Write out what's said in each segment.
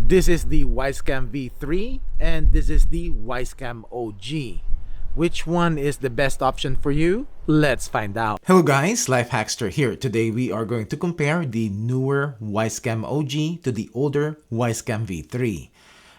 This is the Wyze Cam V3 and this is the Wyze Cam OG. Which one is the best option for you? Let's find out. Hello guys, LifeHackster here. Today we are going to compare the newer Wyze Cam OG to the older Wyze Cam V3.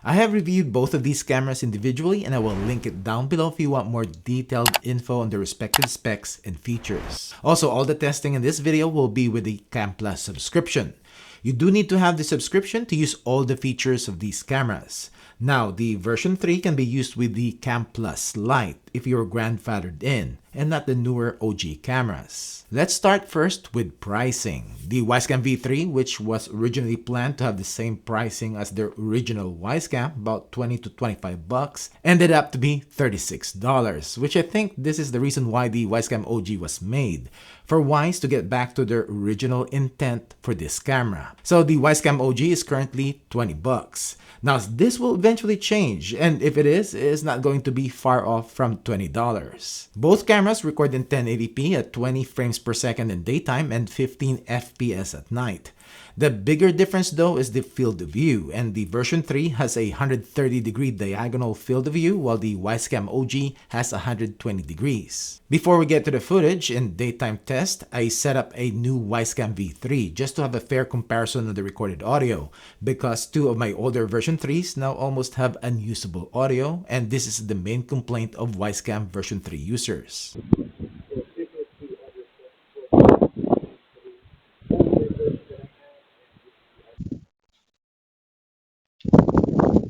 I have reviewed both of these cameras individually and I will link it down below if you want more detailed info on the respective specs and features. Also, all the testing in this video will be with the Cam Plus subscription. You do need to have the subscription to use all the features of these cameras. Now, the version 3 can be used with the Cam Plus Lite if you're grandfathered in and not the newer OG cameras. Let's start first with pricing. The Wyze Cam V3, which was originally planned to have the same pricing as their original Wyze Cam, about 20 to 25 bucks, ended up to be $36, which I think this is the reason why the Wyze Cam OG was made, for Wyze to get back to their original intent for this camera. So the Wyze Cam OG is currently 20 bucks. Now, this will eventually change, and if it is not going to be far off from $20. Both cameras record in 1080p at 20 frames per second in daytime and 15 FPS at night. The bigger difference though is the field of view, and the version 3 has a 130-degree diagonal field of view while the Wyze Cam OG has 120 degrees. Before we get to the footage, in daytime test, I set up a new Wyze Cam V3 just to have a fair comparison of the recorded audio, because two of my older version 3s now almost have unusable audio, and this is the main complaint of Wyze Cam version 3 users.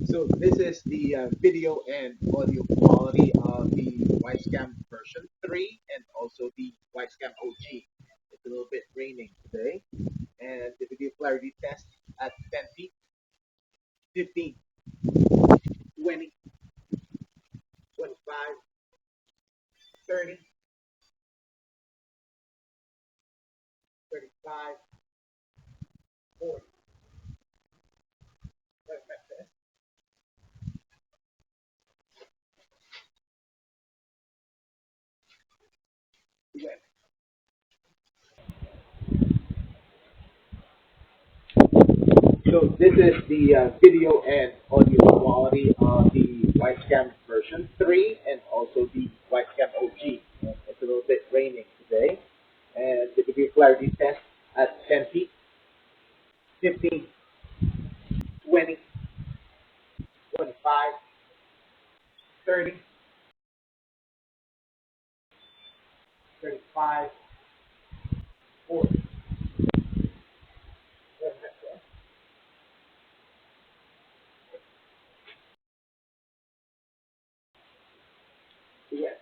So this is the video and audio quality of the Wyze Cam version 3 and also the Wyze Cam OG. It's a little bit raining today, and the video clarity test at 10 feet, 15, 20, 25, 30, 35, 40. So this is the video and audio quality of the Wyze Cam version 3 and also the Wyze Cam OG. It's a little bit raining today, and the video clarity test at 10 feet, 15, 20, 25, 30, 35, 40. Yes.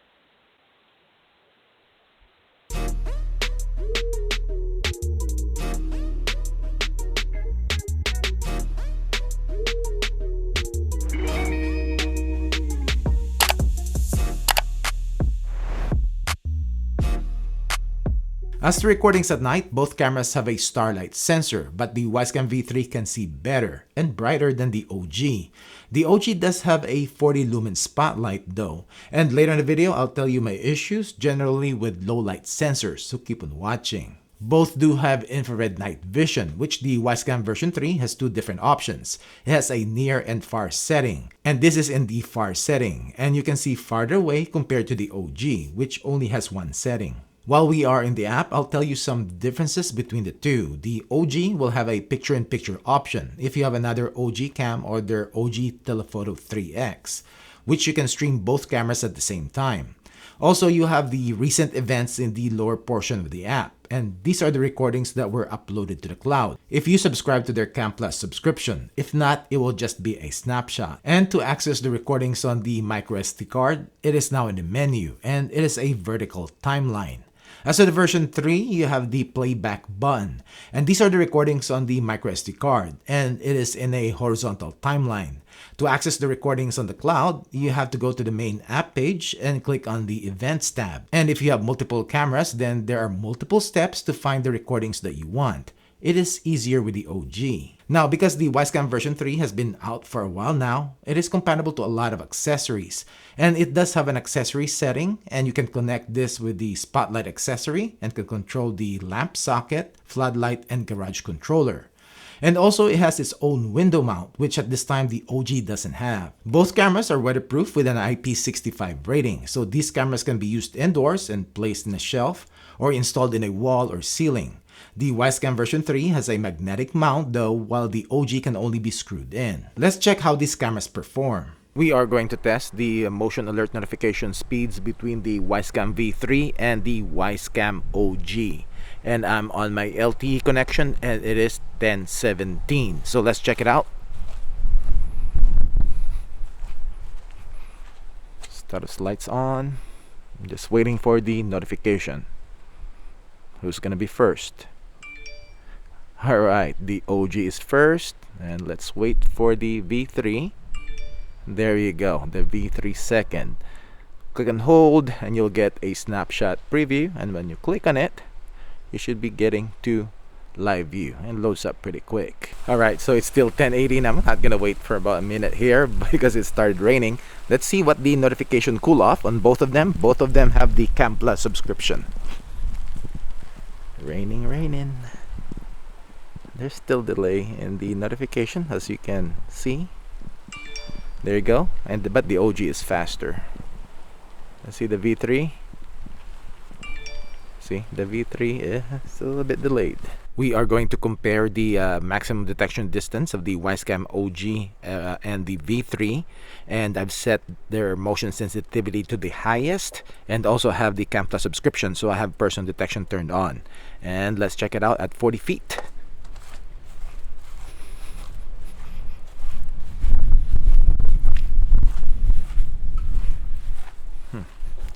As to recordings at night, both cameras have a Starlight sensor, but the Wyze Cam V3 can see better and brighter than the OG. The OG does have a 40 lumen spotlight though, and later in the video I'll tell you my issues generally with low light sensors, so keep on watching. Both do have infrared night vision, which the Wyze Cam version 3 has two different options. It has a near and far setting, and this is in the far setting, and you can see farther away compared to the OG, which only has one setting. While we are in the app, I'll tell you some differences between the two. The OG will have a picture-in-picture option if you have another OG cam or their OG Telephoto 3X, which you can stream both cameras at the same time. Also, you have the recent events in the lower portion of the app, and these are the recordings that were uploaded to the cloud if you subscribe to their Cam Plus subscription. If not, it will just be a snapshot. And to access the recordings on the microSD card, it is now in the menu, and it is a vertical timeline. As for the version 3, you have the playback button, and these are the recordings on the microSD card, and it is in a horizontal timeline. To access the recordings on the cloud, you have to go to the main app page and click on the Events tab. And if you have multiple cameras, then there are multiple steps to find the recordings that you want. It is easier with the OG. Now, because the Wyze Cam version 3 has been out for a while now, it is compatible to a lot of accessories. And it does have an accessory setting, and you can connect this with the spotlight accessory and can control the lamp socket, floodlight, and garage controller. And also it has its own window mount, which at this time the OG doesn't have. Both cameras are weatherproof with an IP65 rating, so these cameras can be used indoors and placed in a shelf or installed in a wall or ceiling. The Wyze Cam version 3 has a magnetic mount though, while the OG can only be screwed in. Let's check how these cameras perform. We are going to test the motion alert notification speeds between the Wyze Cam V3 and the Wyze Cam OG. And I'm on my LTE connection and it is 1017. So let's check it out. Status lights on. I'm just waiting for the notification. Who's gonna be first? Alright, the OG is first. And let's wait for the V3. There you go, the V3 second. Click and hold and you'll get a snapshot preview, and when you click on it you should be getting to live view and loads up pretty quick. Alright, so it's still 1080 and I'm not gonna wait for about a minute here because it started raining. Let's see what the notification cool off on both of them. Both of them have the Cam Plus subscription. Raining. There's still delay in the notification, as you can see. There you go, but the OG is faster. Let's see the V3. See, the V3 is a little bit delayed. We are going to compare the maximum detection distance of the Wyze Cam OG and the V3, and I've set their motion sensitivity to the highest, and also have the Cam Plus subscription, so I have person detection turned on. And let's check it out at 40 feet.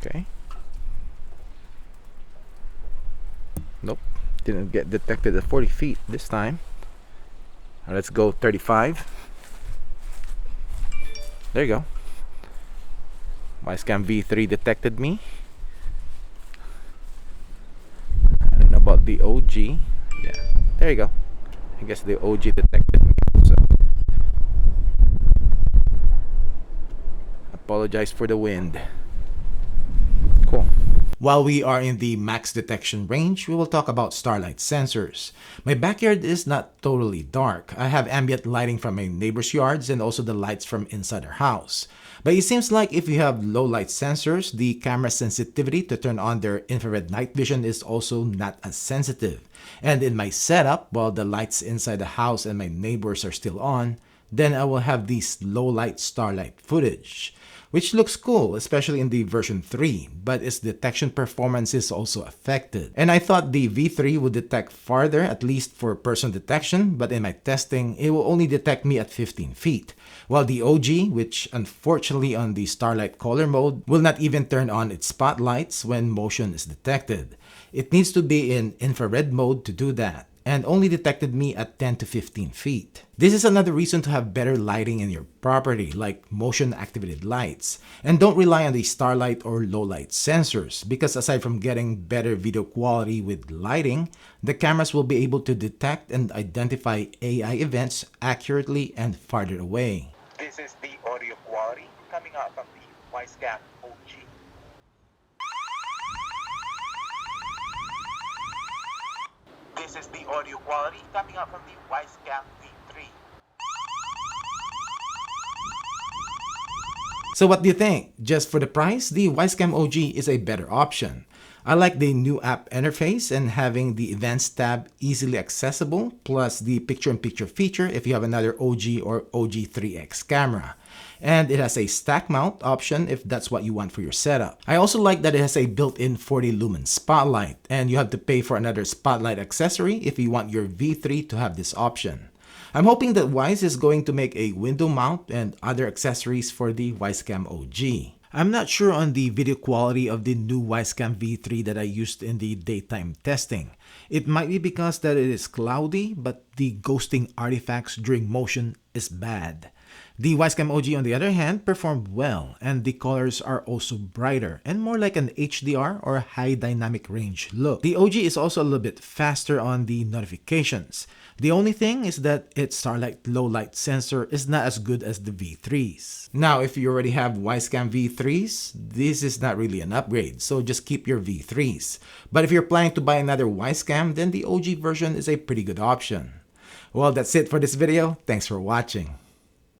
Okay. Nope, didn't get detected at 40 feet this time. Let's go 35. There you go. Wyze Cam V3 detected me. I don't know about the OG. Yeah, there you go. I guess the OG detected me also. Apologize for the wind. Cool. While we are in the max detection range, we will talk about Starlight sensors. My backyard is not totally dark. I have ambient lighting from my neighbor's yards and also the lights from inside our house. But it seems like if you have low light sensors, the camera sensitivity to turn on their infrared night vision is also not as sensitive. And in my setup, while the lights inside the house and my neighbors are still on, then I will have these low light Starlight footage, which looks cool, especially in the version 3, but its detection performance is also affected. And I thought the V3 would detect farther, at least for person detection, but in my testing, it will only detect me at 15 feet. While the OG, which unfortunately on the Starlight color mode, will not even turn on its spotlights when motion is detected. It needs to be in infrared mode to do that, and only detected me at 10 to 15 feet. This is another reason to have better lighting in your property, like motion activated lights. And don't rely on the Starlight or low light sensors, because aside from getting better video quality with lighting, the cameras will be able to detect and identify AI events accurately and farther away. This is the audio quality coming out from the Wyze Cam OG. This is the audio quality coming out from the Wyze Cam V3. So what do you think? Just for the price, the Wyze Cam OG is a better option. I like the new app interface and having the events tab easily accessible, plus the picture-in-picture feature if you have another OG or OG3X camera. And it has a stack mount option if that's what you want for your setup. I also like that it has a built-in 40 lumen spotlight, and you have to pay for another spotlight accessory if you want your V3 to have this option. I'm hoping that Wyze is going to make a window mount and other accessories for the Wyze Cam OG. I'm not sure on the video quality of the new Wyze Cam V3 that I used in the daytime testing. It might be because that it is cloudy, but the ghosting artifacts during motion is bad. The Wyze Cam OG on the other hand performed well, and the colors are also brighter and more like an HDR or high dynamic range look. The OG is also a little bit faster on the notifications. The only thing is that its Starlight low light sensor is not as good as the V3s. Now, if you already have Wyze Cam V3s, this is not really an upgrade, so just keep your V3s. But if you're planning to buy another Wyze Cam, then the OG version is a pretty good option. Well, that's it for this video. Thanks for watching.